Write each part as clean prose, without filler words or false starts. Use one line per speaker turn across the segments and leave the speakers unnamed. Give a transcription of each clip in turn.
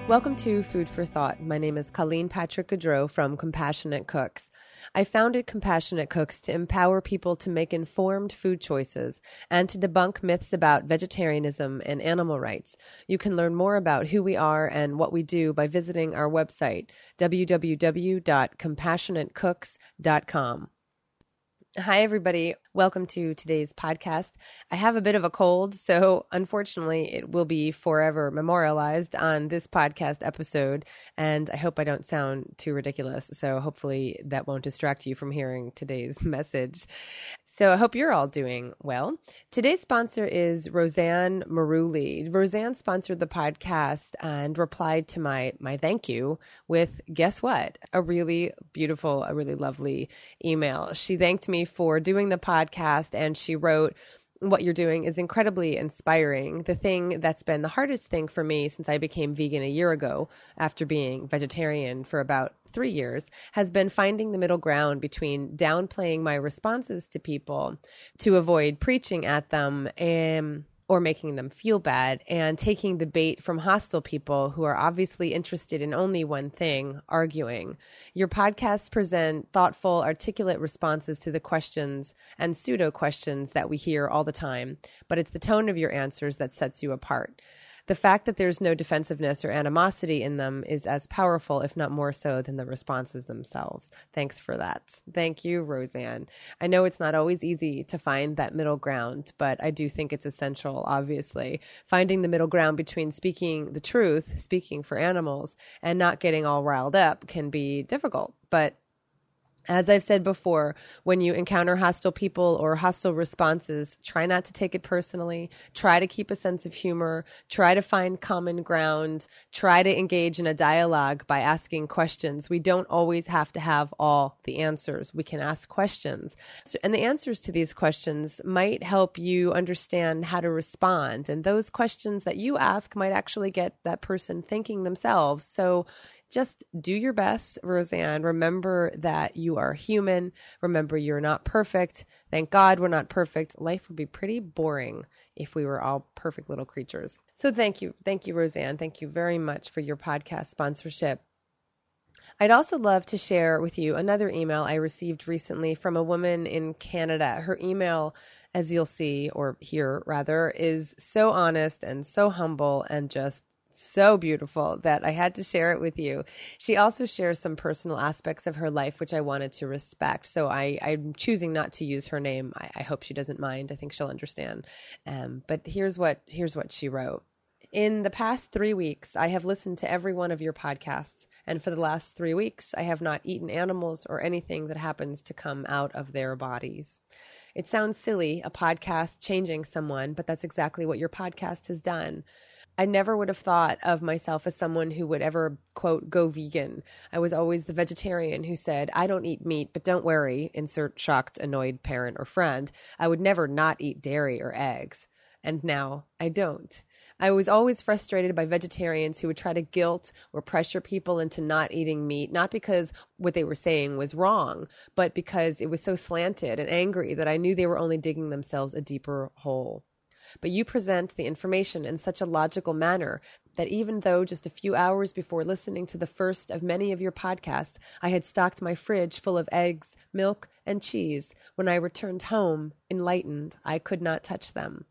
Welcome to Food for Thought. My name is Colleen Patrick-Goudreau from Compassionate Cooks. I founded Compassionate Cooks to empower people to make informed food choices and to debunk myths about vegetarianism and animal rights. You can learn more about who we are and what we do by visiting our website, www.compassionatecooks.com. Hi, everybody. Welcome to today's podcast. I have a bit of a cold, so unfortunately it will be forever memorialized on this podcast episode, and I hope I don't sound too ridiculous, so hopefully that won't distract you from hearing today's message. So I hope you're all doing well. Today's sponsor is Roseanne Maruli. Roseanne sponsored the podcast and replied to my thank you with, guess what? A really beautiful, a really lovely email. She thanked me for doing the podcast, and she wrote, "What you're doing is incredibly inspiring. The thing that's been the hardest thing for me since I became vegan a year ago, after being vegetarian for about 3 years, has been finding the middle ground between downplaying my responses to people to avoid preaching at them or making them feel bad, and taking the bait from hostile people who are obviously interested in only one thing, arguing. Your podcasts present thoughtful, articulate responses to the questions and pseudo-questions that we hear all the time, but it's the tone of your answers that sets you apart. The fact that there's no defensiveness or animosity in them is as powerful, if not more so, than the responses themselves." Thanks for that. Thank you, Roseanne. I know it's not always easy to find that middle ground, but I do think it's essential, obviously. Finding the middle ground between speaking the truth, speaking for animals, and not getting all riled up can be difficult, but as I've said before, when you encounter hostile people or hostile responses, try not to take it personally. Try to keep a sense of humor. Try to find common ground. Try to engage in a dialogue by asking questions. We don't always have to have all the answers. We can ask questions. And the answers to these questions might help you understand how to respond. And those questions that you ask might actually get that person thinking themselves. So just do your best, Roseanne. Remember that you are human. Remember you're not perfect. Thank God we're not perfect. Life would be pretty boring if we were all perfect little creatures. So thank you. Thank you, Roseanne. Thank you very much for your podcast sponsorship. I'd also love to share with you another email I received recently from a woman in Canada. Her email, as you'll see, or hear rather, is so honest and so humble and just so beautiful that I had to share it with you. She also shares some personal aspects of her life, which I wanted to respect. So I'm choosing not to use her name. I hope she doesn't mind. I think she'll understand. But here's what she wrote. "In the past 3 weeks, I have listened to every one of your podcasts. And for the last 3 weeks, I have not eaten animals or anything that happens to come out of their bodies." It sounds silly, a podcast changing someone, but that's exactly what your podcast has done. I never would have thought of myself as someone who would ever, quote, go vegan. I was always the vegetarian who said, "I don't eat meat, but don't worry," insert shocked, annoyed parent or friend. I would never not eat dairy or eggs. And now I don't. I was always frustrated by vegetarians who would try to guilt or pressure people into not eating meat, not because what they were saying was wrong, but because it was so slanted and angry that I knew they were only digging themselves a deeper hole. But you present the information in such a logical manner that even though just a few hours before listening to the first of many of your podcasts, I had stocked my fridge full of eggs, milk, and cheese, when I returned home, enlightened, I could not touch them.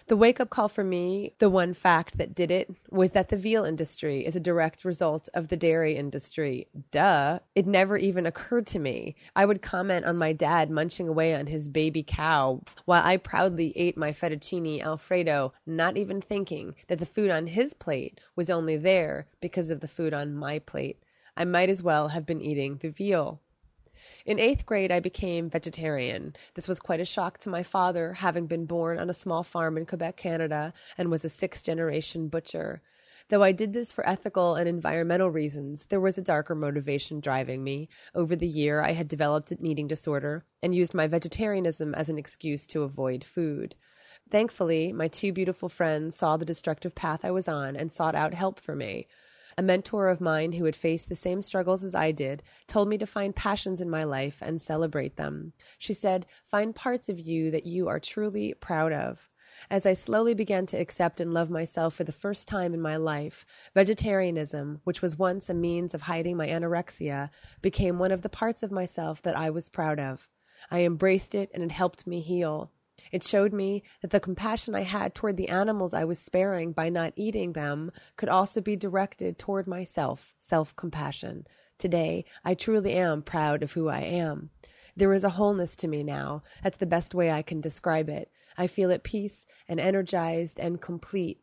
The wake-up call for me, the one fact that did it, was that the veal industry is a direct result of the dairy industry. Duh. It never even occurred to me. I would comment on my dad munching away on his baby cow while I proudly ate my fettuccine Alfredo, not even thinking that the food on his plate was only there because of the food on my plate. I might as well have been eating the veal. In 8th grade, I became vegetarian. This was quite a shock to my father, having been born on a small farm in Quebec, Canada, and was a 6th-generation butcher. Though I did this for ethical and environmental reasons, there was a darker motivation driving me. Over the year, I had developed an eating disorder and used my vegetarianism as an excuse to avoid food. Thankfully, my 2 beautiful friends saw the destructive path I was on and sought out help for me. A mentor of mine who had faced the same struggles as I did told me to find passions in my life and celebrate them. She said, "Find parts of you that you are truly proud of." As I slowly began to accept and love myself for the first time in my life, vegetarianism, which was once a means of hiding my anorexia, became one of the parts of myself that I was proud of. I embraced it, and it helped me heal. It showed me that the compassion I had toward the animals I was sparing by not eating them could also be directed toward myself, self-compassion. Today, I truly am proud of who I am. There is a wholeness to me now. That's the best way I can describe it. I feel at peace and energized and complete.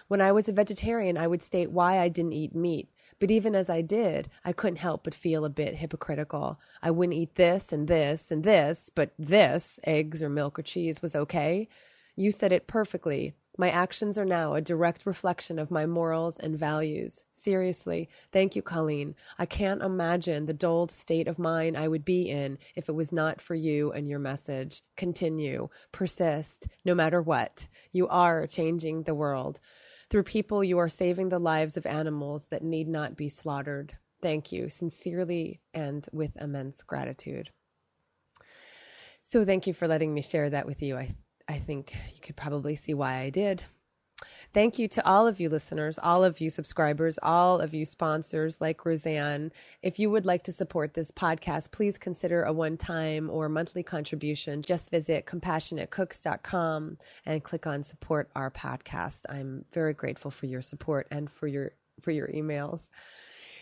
When I was a vegetarian, I would state why I didn't eat meat. But even as I did, I couldn't help but feel a bit hypocritical. I wouldn't eat this and this and this, but this, eggs or milk or cheese, was okay. You said it perfectly. My actions are now a direct reflection of my morals and values. Seriously, thank you, Colleen. I can't imagine the dulled state of mind I would be in if it was not for you and your message. Continue. Persist. No matter what. You are changing the world. Through people, you are saving the lives of animals that need not be slaughtered. Thank you, sincerely and with immense gratitude. So thank you for letting me share that with you. I think you could probably see why I did. Thank you to all of you listeners, all of you subscribers, all of you sponsors like Roseanne. If you would like to support this podcast, please consider a one-time or monthly contribution. Just visit compassionatecooks.com and click on support our podcast. I'm very grateful for your support and for your emails.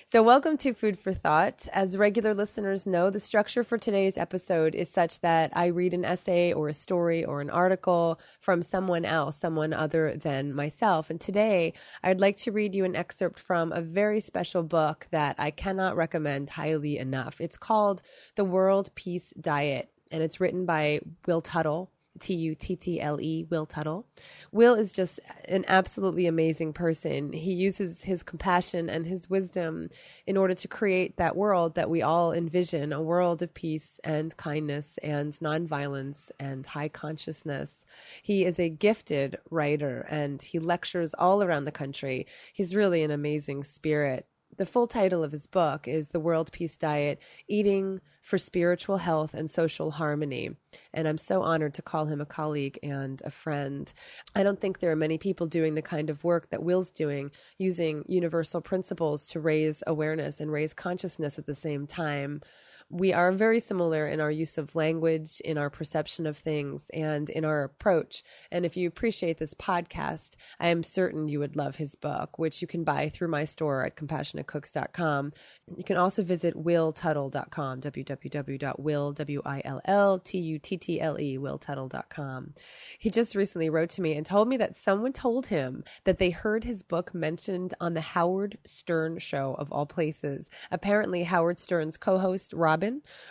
So welcome to Food for Thought. As regular listeners know, the structure for today's episode is such that I read an essay or a story or an article from someone else, someone other than myself. And today, I'd like to read you an excerpt from a very special book that I cannot recommend highly enough. It's called The World Peace Diet, and it's written by Will Tuttle. Tuttle, Will Tuttle. Will is just an absolutely amazing person. He uses his compassion and his wisdom in order to create that world that we all envision, a world of peace and kindness and nonviolence and high consciousness. He is a gifted writer and he lectures all around the country. He's really an amazing spirit. The full title of his book is The World Peace Diet, Eating for Spiritual Health and Social Harmony. And I'm so honored to call him a colleague and a friend. I don't think there are many people doing the kind of work that Will's doing, using universal principles to raise awareness and raise consciousness at the same time. We are very similar in our use of language, in our perception of things, and in our approach. And if you appreciate this podcast, I am certain you would love his book, which you can buy through my store at compassionatecooks.com. You can also visit willtuttle.com, willtuttle.com. He just recently wrote to me and told me that someone told him that they heard his book mentioned on the Howard Stern show, of all places. Apparently, Howard Stern's co-host, Robin,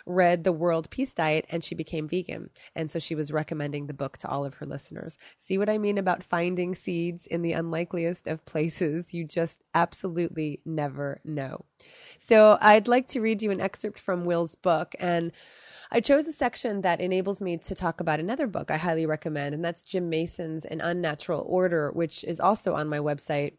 read The World Peace Diet and she became vegan. And so she was recommending the book to all of her listeners. See what I mean about finding seeds in the unlikeliest of places? You just absolutely never know. So I'd like to read you an excerpt from Will's book, and I chose a section that enables me to talk about another book I highly recommend, and that's Jim Mason's An Unnatural Order, which is also on my website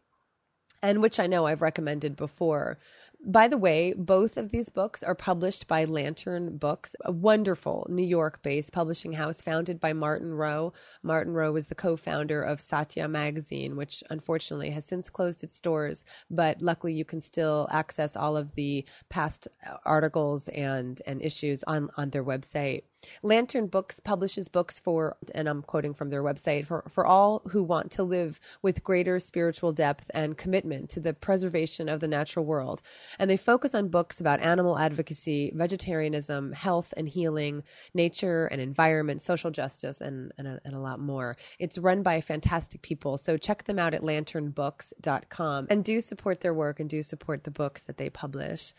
and which I know I've recommended before. By the way, both of these books are published by Lantern Books, a wonderful New York-based publishing house founded by Martin Rowe. Martin Rowe was the co-founder of Satya magazine, which unfortunately has since closed its doors, but luckily you can still access all of the past articles and issues on their website. Lantern Books publishes books for, and I'm quoting from their website, for all who want to live with greater spiritual depth and commitment to the preservation of the natural world. And they focus on books about animal advocacy, vegetarianism, health and healing, nature and environment, social justice, and a lot more. It's run by fantastic people, so check them out at lanternbooks.com and do support their work and do support the books that they publish.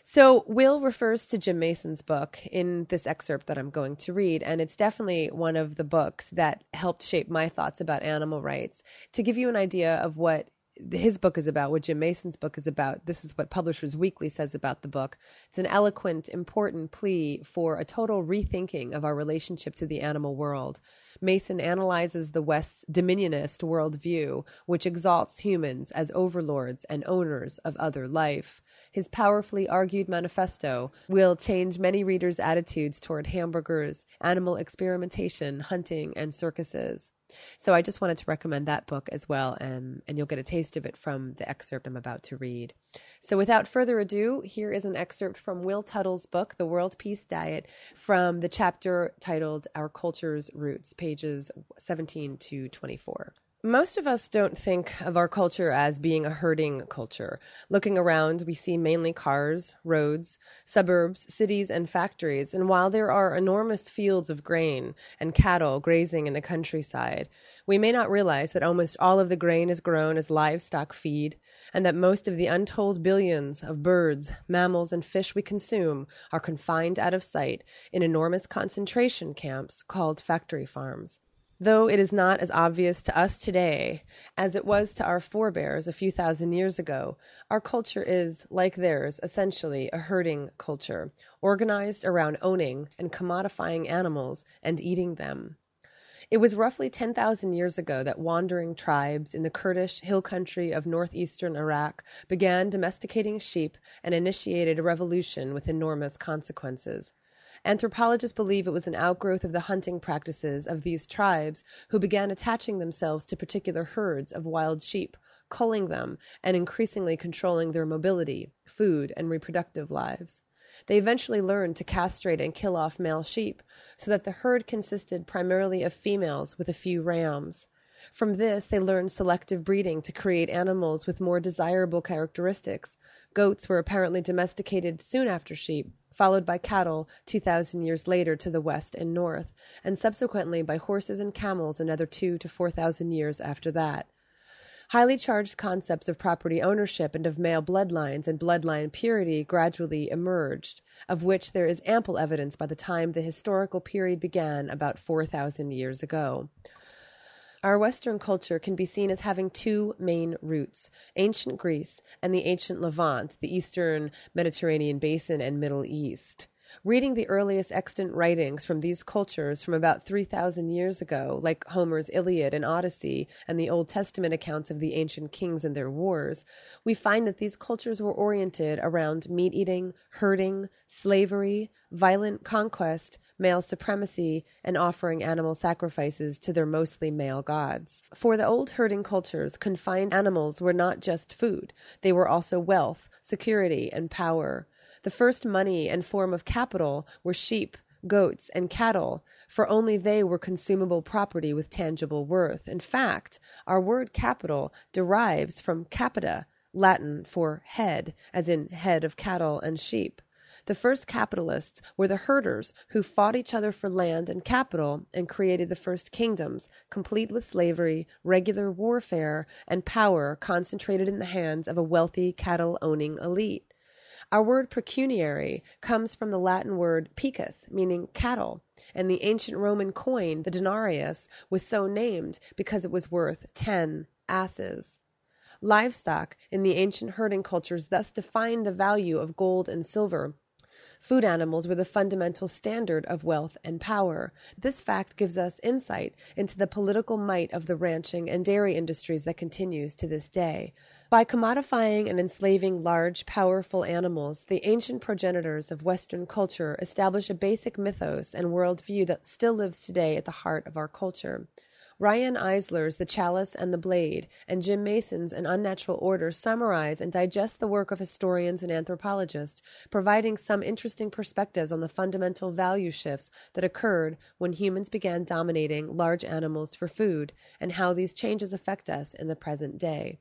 So Will refers to Jim Mason's book in this excerpt that I'm going to read, and it's definitely one of the books that helped shape my thoughts about animal rights. To give you an idea of what his book is about, what Jim Mason's book is about, this is what Publishers Weekly says about the book. It's an eloquent, important plea for a total rethinking of our relationship to the animal world. Mason analyzes the West's dominionist worldview, which exalts humans as overlords and owners of other life. His powerfully argued manifesto will change many readers' attitudes toward hamburgers, animal experimentation, hunting, and circuses. So I just wanted to recommend that book as well, and you'll get a taste of it from the excerpt I'm about to read. So without further ado, here is an excerpt from Will Tuttle's book, The World Peace Diet, from the chapter titled Our Culture's Roots, pages 17 to 24. Most of us don't think of our culture as being a herding culture. Looking around, we see mainly cars, roads, suburbs, cities, and factories, and while there are enormous fields of grain and cattle grazing in the countryside, we may not realize that almost all of the grain is grown as livestock feed, and that most of the untold billions of birds, mammals, and fish we consume are confined out of sight in enormous concentration camps called factory farms. Though it is not as obvious to us today as it was to our forebears a few thousand years ago, our culture is, like theirs, essentially a herding culture, organized around owning and commodifying animals and eating them. It was roughly 10,000 years ago that wandering tribes in the Kurdish hill country of northeastern Iraq began domesticating sheep and initiated a revolution with enormous consequences. Anthropologists believe it was an outgrowth of the hunting practices of these tribes, who began attaching themselves to particular herds of wild sheep, culling them, and increasingly controlling their mobility, food, and reproductive lives. They eventually learned to castrate and kill off male sheep, so that the herd consisted primarily of females with a few rams. From this, they learned selective breeding to create animals with more desirable characteristics. Goats were apparently domesticated soon after sheep, followed by cattle 2,000 years later to the west and north, and subsequently by horses and camels another 2,000 to 4,000 years after that. Highly charged concepts of property ownership and of male bloodlines and bloodline purity gradually emerged, of which there is ample evidence by the time the historical period began about 4,000 years ago. Our Western culture can be seen as having two main roots, ancient Greece and the ancient Levant, the eastern Mediterranean basin and Middle East. Reading the earliest extant writings from these cultures from about 3,000 years ago, like Homer's Iliad and Odyssey and the Old Testament accounts of the ancient kings and their wars, we find that these cultures were oriented around meat-eating, herding, slavery, violent conquest, male supremacy, and offering animal sacrifices to their mostly male gods. For the old herding cultures, confined animals were not just food. They were also wealth, security, and power. The first money and form of capital were sheep, goats, and cattle, for only they were consumable property with tangible worth. In fact, our word capital derives from capita, Latin for head, as in head of cattle and sheep. The first capitalists were the herders who fought each other for land and capital and created the first kingdoms, complete with slavery, regular warfare, and power concentrated in the hands of a wealthy cattle-owning elite. Our word pecuniary comes from the Latin word pecus, meaning cattle, and the ancient Roman coin, the denarius, was so named because it was worth 10 asses. Livestock in the ancient herding cultures thus defined the value of gold and silver. Food animals were the fundamental standard of wealth and power. This fact gives us insight into the political might of the ranching and dairy industries that continues to this day. By commodifying and enslaving large, powerful animals, the ancient progenitors of Western culture established a basic mythos and worldview that still lives today at the heart of our culture. Ryan Eisler's The Chalice and the Blade and Jim Mason's An Unnatural Order summarize and digest the work of historians and anthropologists, providing some interesting perspectives on the fundamental value shifts that occurred when humans began dominating large animals for food and how these changes affect us in the present day.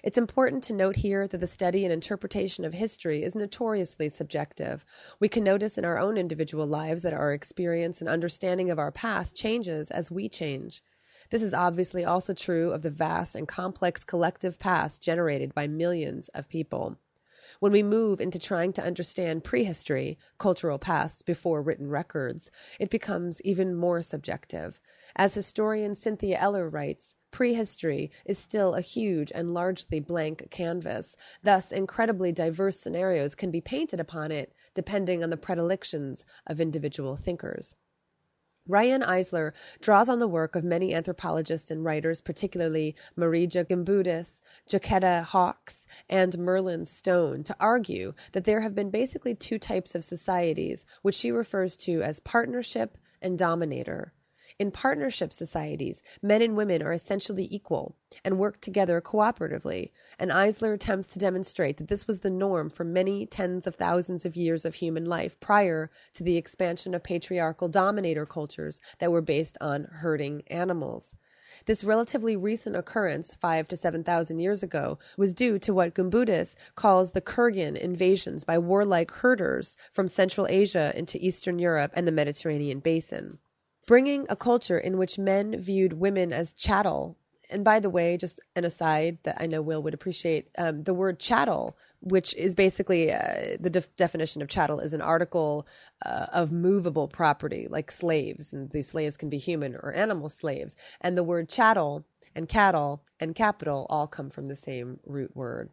It's important to note here that the study and interpretation of history is notoriously subjective. We can notice in our own individual lives that our experience and understanding of our past changes as we change. This is obviously also true of the vast and complex collective past generated by millions of people. When we move into trying to understand prehistory, cultural pasts before written records, it becomes even more subjective. As historian Cynthia Eller writes, prehistory is still a huge and largely blank canvas. Thus, incredibly diverse scenarios can be painted upon it depending on the predilections of individual thinkers. Ryan Eisler draws on the work of many anthropologists and writers, particularly Marija Gimbutas, Jacquetta Hawkes, and Merlin Stone, to argue that there have been basically two types of societies, which she refers to as partnership and dominator. In partnership societies, men and women are essentially equal and work together cooperatively, and Eisler attempts to demonstrate that this was the norm for many tens of thousands of years of human life prior to the expansion of patriarchal dominator cultures that were based on herding animals. This relatively recent occurrence, 5,000 to 7,000 years ago, was due to what Gumbudas calls the Kurgan invasions by warlike herders from Central Asia into Eastern Europe and the Mediterranean basin. Bringing a culture in which men viewed women as chattel, and by the way, just an aside that I know Will would appreciate, the word chattel, which is basically the definition of chattel, is an article of movable property, like slaves, and these slaves can be human or animal slaves. And the word chattel and cattle and capital all come from the same root word.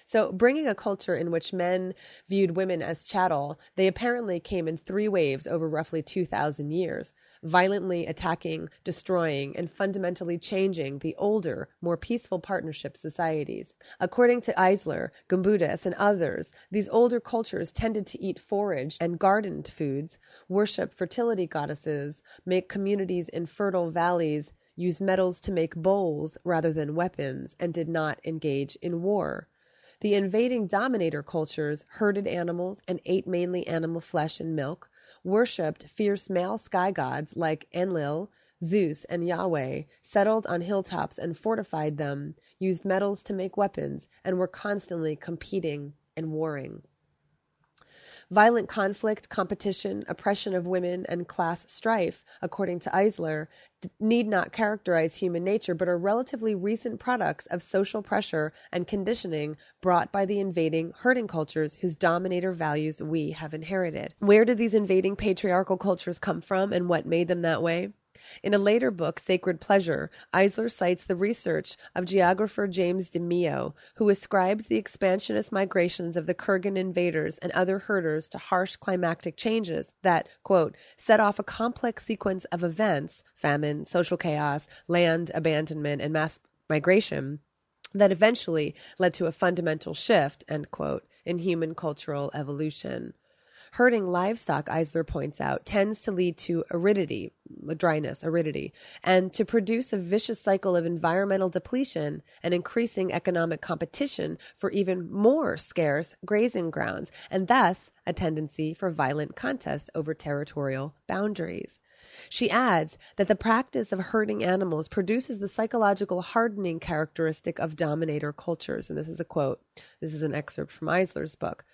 So bringing a culture in which men viewed women as chattel, they apparently came in three waves over roughly 2,000 years, violently attacking, destroying, and fundamentally changing the older, more peaceful partnership societies. According to Eisler, Gumbudas, and others, these older cultures tended to eat forage and gardened foods, worship fertility goddesses, make communities in fertile valleys, use metals to make bowls rather than weapons, and did not engage in war. The invading dominator cultures herded animals and ate mainly animal flesh and milk, worshipped fierce male sky gods like Enlil, Zeus, and Yahweh, settled on hilltops and fortified them, used metals to make weapons, and were constantly competing and warring. Violent conflict, competition, oppression of women, and class strife, according to Eisler, need not characterize human nature, but are relatively recent products of social pressure and conditioning brought by the invading herding cultures whose dominator values we have inherited. Where did these invading patriarchal cultures come from, and what made them that way? In a later book, Sacred Pleasure, Eisler cites the research of geographer James DeMeo, who ascribes the expansionist migrations of the Kurgan invaders and other herders to harsh climactic changes that, quote, set off a complex sequence of events, famine, social chaos, land abandonment, and mass migration, that eventually led to a fundamental shift, end quote, in human cultural evolution. Herding livestock, Eisler points out, tends to lead to aridity, dryness, aridity, and to produce a vicious cycle of environmental depletion and increasing economic competition for even more scarce grazing grounds, and thus a tendency for violent contest over territorial boundaries. She adds that the practice of herding animals produces the psychological hardening characteristic of dominator cultures, and this is a quote. This is an excerpt from Eisler's book.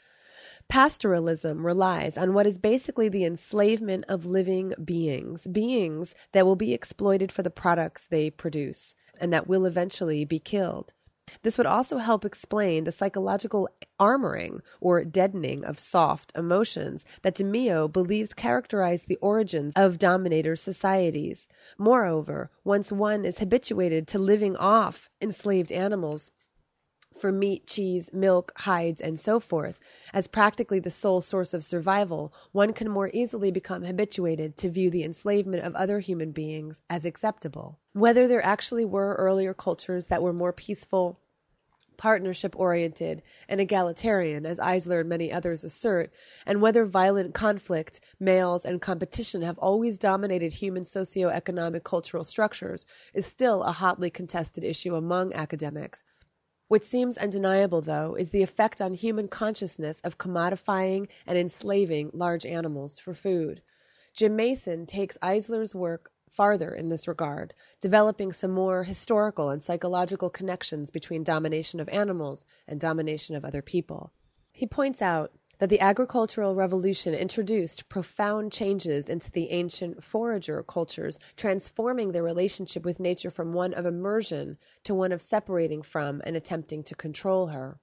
Pastoralism relies on what is basically the enslavement of living beings, beings that will be exploited for the products they produce, and that will eventually be killed. This would also help explain the psychological armoring or deadening of soft emotions that DeMeo believes characterize the origins of dominator societies. Moreover, once one is habituated to living off enslaved animals for meat, cheese, milk, hides, and so forth, as practically the sole source of survival, one can more easily become habituated to view the enslavement of other human beings as acceptable. Whether there actually were earlier cultures that were more peaceful, partnership-oriented, and egalitarian, as Eisler and many others assert, and whether violent conflict, males, and competition have always dominated human socio-economic cultural structures, is still a hotly contested issue among academics. What seems undeniable, though, is the effect on human consciousness of commodifying and enslaving large animals for food. Jim Mason takes Eisler's work farther in this regard, developing some more historical and psychological connections between domination of animals and domination of other people. He points out that the agricultural revolution introduced profound changes into the ancient forager cultures, transforming their relationship with nature from one of immersion to one of separating from and attempting to control her.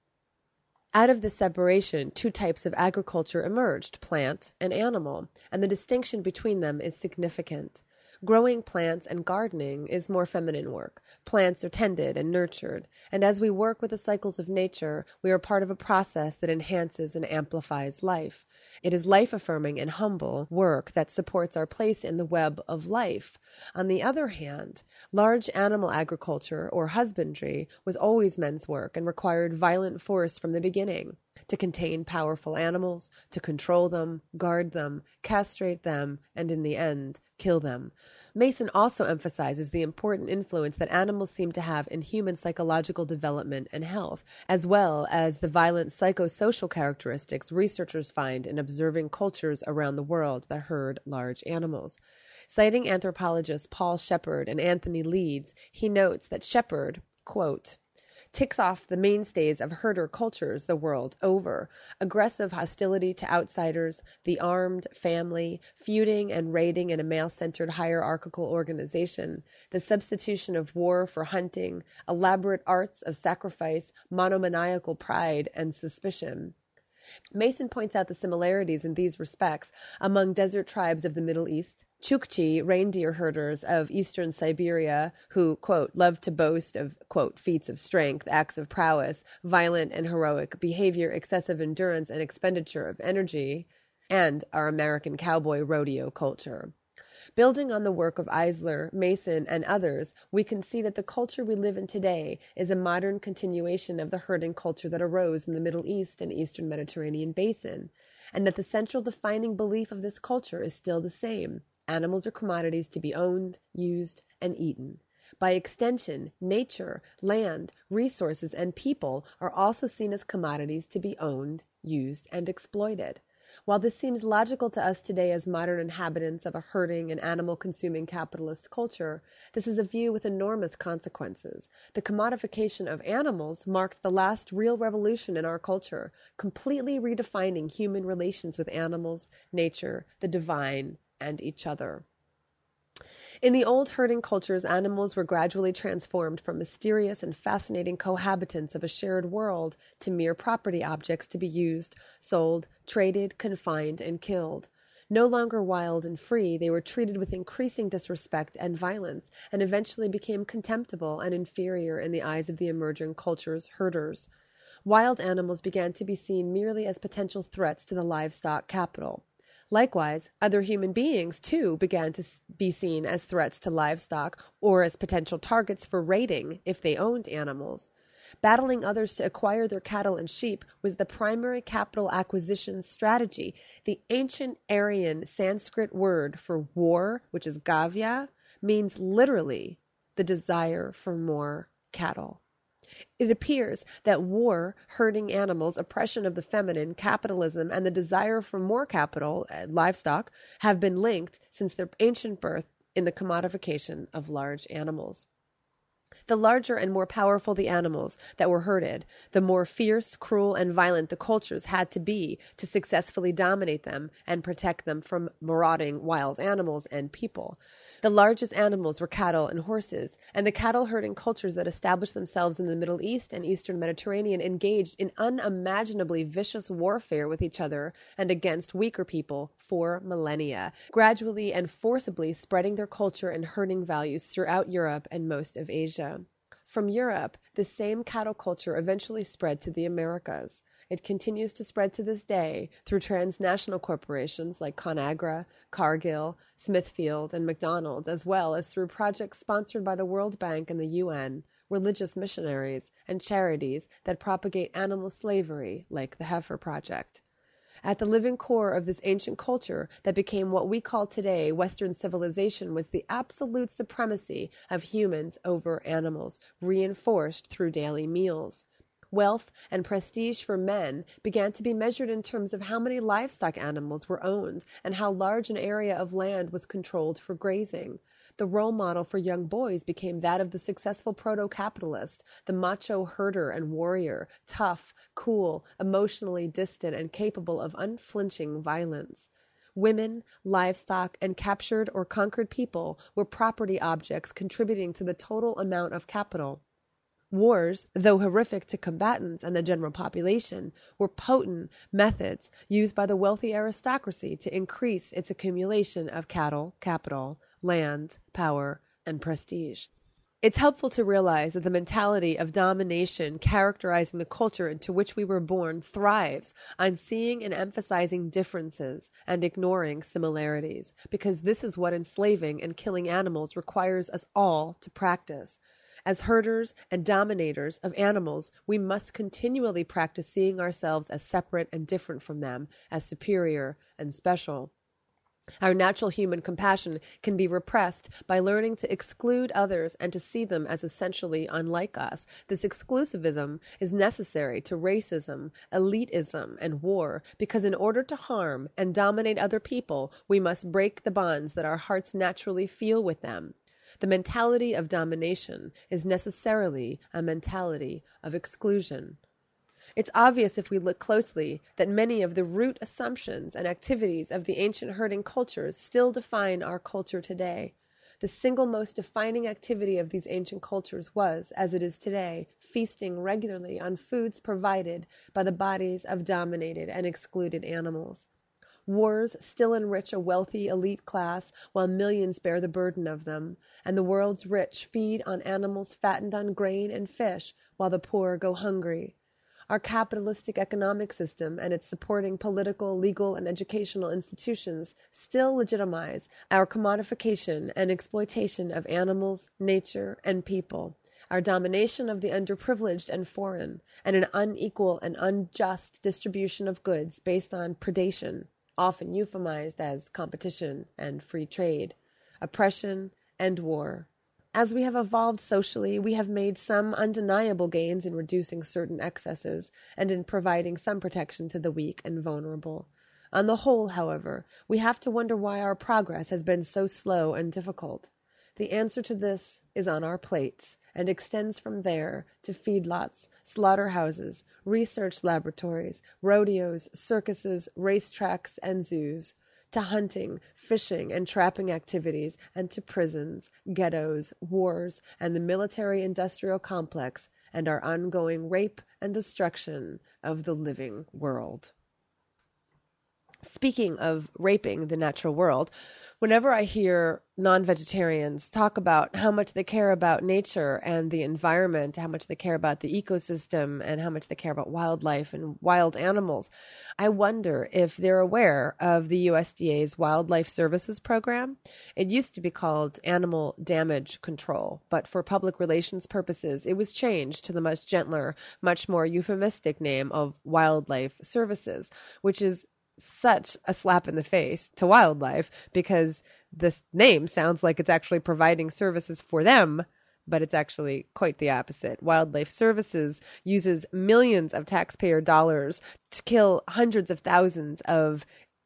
Out of this separation, two types of agriculture emerged, plant and animal, and the distinction between them is significant. Growing plants and gardening is more feminine work. Plants are tended and nurtured, and as we work with the cycles of nature, we are part of a process that enhances and amplifies life. It is life-affirming and humble work that supports our place in the web of life. On the other hand, large animal agriculture, or husbandry, was always men's work and required violent force from the beginning to contain powerful animals, to control them, guard them, castrate them, and in the end, kill them. Mason also emphasizes the important influence that animals seem to have in human psychological development and health, as well as the violent psychosocial characteristics researchers find in observing cultures around the world that herd large animals. Citing anthropologists Paul Shepard and Anthony Leeds, he notes that Shepard, quote, ticks off the mainstays of herder cultures the world over: aggressive hostility to outsiders, the armed family, feuding and raiding in a male-centered hierarchical organization, the substitution of war for hunting, elaborate arts of sacrifice, monomaniacal pride and suspicion. Mason points out the similarities in these respects among desert tribes of the Middle East, Chukchi reindeer herders of eastern Siberia who, quote, love to boast of, quote, feats of strength, acts of prowess, violent and heroic behavior, excessive endurance, and expenditure of energy, and our American cowboy rodeo culture. Building on the work of Eisler, Mason, and others, we can see that the culture we live in today is a modern continuation of the herding culture that arose in the Middle East and Eastern Mediterranean basin, and that the central defining belief of this culture is still the same: animals are commodities to be owned, used, and eaten. By extension, nature, land, resources, and people are also seen as commodities to be owned, used, and exploited. While this seems logical to us today as modern inhabitants of a herding and animal-consuming capitalist culture, this is a view with enormous consequences. The commodification of animals marked the last real revolution in our culture, completely redefining human relations with animals, nature, the divine, and each other. In the old herding cultures, animals were gradually transformed from mysterious and fascinating cohabitants of a shared world to mere property objects to be used, sold, traded, confined, and killed. No longer wild and free, they were treated with increasing disrespect and violence, and eventually became contemptible and inferior in the eyes of the emerging culture's herders. Wild animals began to be seen merely as potential threats to the livestock capital. Likewise, other human beings, too, began to be seen as threats to livestock or as potential targets for raiding if they owned animals. Battling others to acquire their cattle and sheep was the primary capital acquisition strategy. The ancient Aryan Sanskrit word for war, which is gavya, means literally the desire for more cattle. It appears that war, herding animals, oppression of the feminine, capitalism, and the desire for more capital, livestock, have been linked since their ancient birth in the commodification of large animals. The larger and more powerful the animals that were herded, the more fierce, cruel, and violent the cultures had to be to successfully dominate them and protect them from marauding wild animals and people. The largest animals were cattle and horses, and the cattle herding cultures that established themselves in the Middle East and Eastern Mediterranean engaged in unimaginably vicious warfare with each other and against weaker people for millennia, gradually and forcibly spreading their culture and herding values throughout Europe and most of Asia. From Europe, the same cattle culture eventually spread to the Americas. It continues to spread to this day through transnational corporations like ConAgra, Cargill, Smithfield, and McDonald's, as well as through projects sponsored by the World Bank and the UN, religious missionaries, and charities that propagate animal slavery, like the Heifer Project. At the living core of this ancient culture that became what we call today Western civilization was the absolute supremacy of humans over animals, reinforced through daily meals. Wealth and prestige for men began to be measured in terms of how many livestock animals were owned and how large an area of land was controlled for grazing. The role model for young boys became that of the successful proto-capitalist, the macho herder and warrior, tough, cool, emotionally distant, and capable of unflinching violence. Women, livestock, and captured or conquered people were property objects contributing to the total amount of capital. Wars, though horrific to combatants and the general population, were potent methods used by the wealthy aristocracy to increase its accumulation of cattle, capital, land, power, and prestige. It's helpful to realize that the mentality of domination characterizing the culture into which we were born thrives on seeing and emphasizing differences and ignoring similarities, because this is what enslaving and killing animals requires us all to practice. As herders and dominators of animals, we must continually practice seeing ourselves as separate and different from them, as superior and special. Our natural human compassion can be repressed by learning to exclude others and to see them as essentially unlike us. This exclusivism is necessary to racism, elitism, and war, because in order to harm and dominate other people, we must break the bonds that our hearts naturally feel with them. The mentality of domination is necessarily a mentality of exclusion. It's obvious if we look closely that many of the root assumptions and activities of the ancient herding cultures still define our culture today. The single most defining activity of these ancient cultures was, as it is today, feasting regularly on foods provided by the bodies of dominated and excluded animals. Wars still enrich a wealthy elite class while millions bear the burden of them, and the world's rich feed on animals fattened on grain and fish while the poor go hungry. Our capitalistic economic system and its supporting political, legal, and educational institutions still legitimize our commodification and exploitation of animals, nature, and people, our domination of the underprivileged and foreign, and an unequal and unjust distribution of goods based on predation, often euphemized as competition and free trade, oppression, and war. As we have evolved socially, we have made some undeniable gains in reducing certain excesses and in providing some protection to the weak and vulnerable. On the whole, however, we have to wonder why our progress has been so slow and difficult. The answer to this is on our plates and extends from there to feedlots, slaughterhouses, research laboratories, rodeos, circuses, racetracks, and zoos, to hunting, fishing, and trapping activities, and to prisons, ghettos, wars, and the military-industrial complex, and our ongoing rape and destruction of the living world. Speaking of raping the natural world, whenever I hear non-vegetarians talk about how much they care about nature and the environment, how much they care about the ecosystem, and how much they care about wildlife and wild animals, I wonder if they're aware of the USDA's Wildlife Services Program. It used to be called Animal Damage Control, but for public relations purposes, it was changed to the much gentler, much more euphemistic name of Wildlife Services, which is such a slap in the face to wildlife because this name sounds like it's actually providing services for them, but it's actually quite the opposite. Wildlife Services uses millions of taxpayer dollars to kill hundreds of thousands of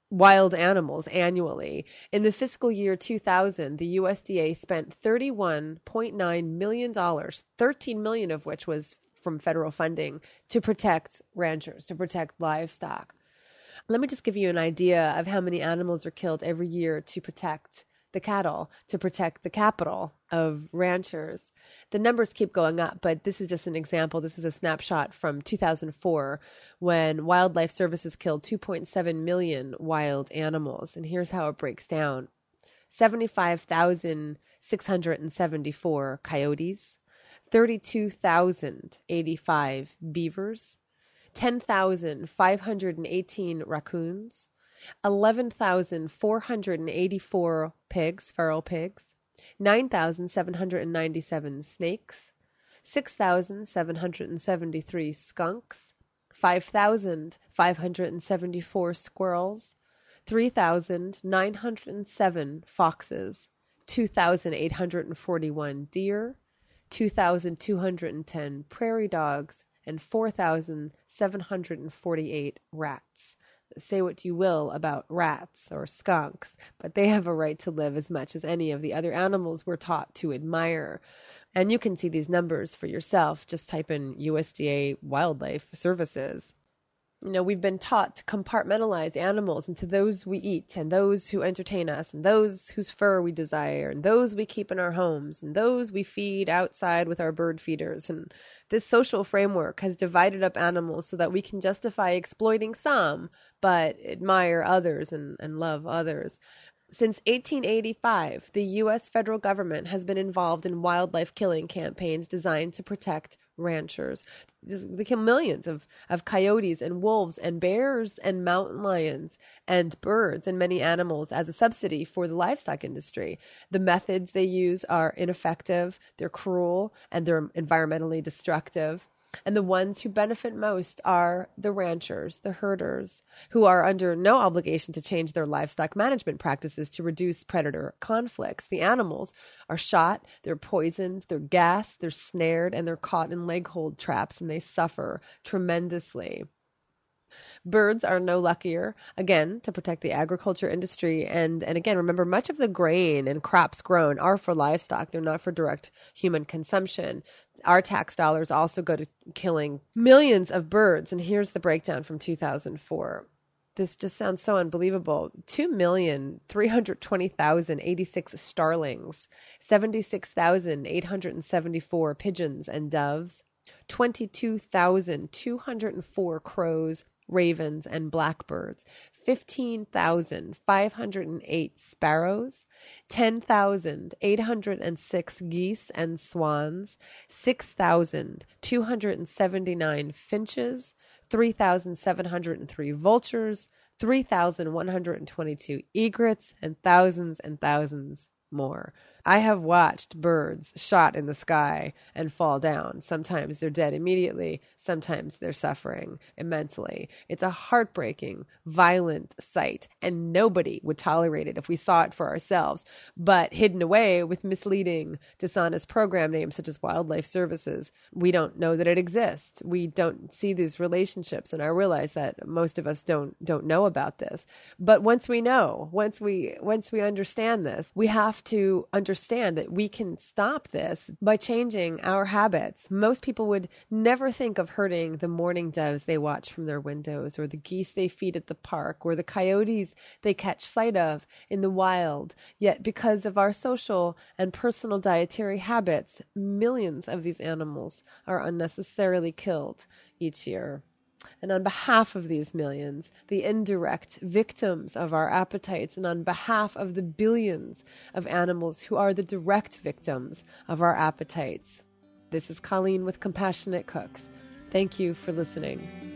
wild animals annually. In the fiscal year 2000, the USDA spent $31.9 million, $13 million of which was from federal funding, to protect ranchers, to protect livestock. Let me just give you an idea of how many animals are killed every year to protect the cattle, to protect the capital of ranchers. The numbers keep going up, but this is just an example. This is a snapshot from 2004 when Wildlife Services killed 2.7 million wild animals. And here's how it breaks down. 75,674 coyotes, 32,085 beavers, 10,518 raccoons, 11,484 pigs, feral pigs, 9,797 snakes, 6,773 skunks, 5,574 squirrels, 3,907 foxes, 2,841 deer, 2,210 prairie dogs, and 4,748 rats. Say what you will about rats or skunks, but they have a right to live as much as any of the other animals we're taught to admire. And you can see these numbers for yourself. Just type in USDA Wildlife Services. You know, we've been taught to compartmentalize animals into those we eat and those who entertain us and those whose fur we desire and those we keep in our homes and those we feed outside with our bird feeders. And this social framework has divided up animals so that we can justify exploiting some but admire others and love others. Since 1885, the U.S. federal government has been involved in wildlife killing campaigns designed to protect ranchers. They kill millions of coyotes and wolves and bears and mountain lions and birds and many animals as a subsidy for the livestock industry. The methods they use are ineffective, they're cruel, and they're environmentally destructive. And the ones who benefit most are the ranchers, the herders, who are under no obligation to change their livestock management practices to reduce predator conflicts. The animals are shot, they're poisoned, they're gassed, they're snared, and they're caught in leg hold traps, and they suffer tremendously. Birds are no luckier, again, to protect the agriculture industry. And again, remember, much of the grain and crops grown are for livestock. They're not for direct human consumption. Our tax dollars also go to killing millions of birds. And here's the breakdown from 2004. This just sounds so unbelievable. 2,320,086 starlings, 76,874 pigeons and doves, 22,204 crows, ravens, and blackbirds, 15,508 sparrows, 10,806 geese and swans, 6,279 finches, 3,703 vultures, 3,122 egrets, and thousands more. I have watched birds shot in the sky and fall down. Sometimes they're dead immediately. Sometimes they're suffering immensely. It's a heartbreaking, violent sight, and nobody would tolerate it if we saw it for ourselves. But hidden away with misleading, dishonest program names such as Wildlife Services, we don't know that it exists. We don't see these relationships, and I realize that most of us don't know about this. But once we know, once we understand this, we have to understand that we can stop this by changing our habits. Most people would never think of hurting the mourning doves they watch from their windows, or the geese they feed at the park, or the coyotes they catch sight of in the wild. Yet because of our social and personal dietary habits, millions of these animals are unnecessarily killed each year. And on behalf of these millions, the indirect victims of our appetites, and on behalf of the billions of animals who are the direct victims of our appetites, this is Colleen with Compassionate Cooks. Thank you for listening.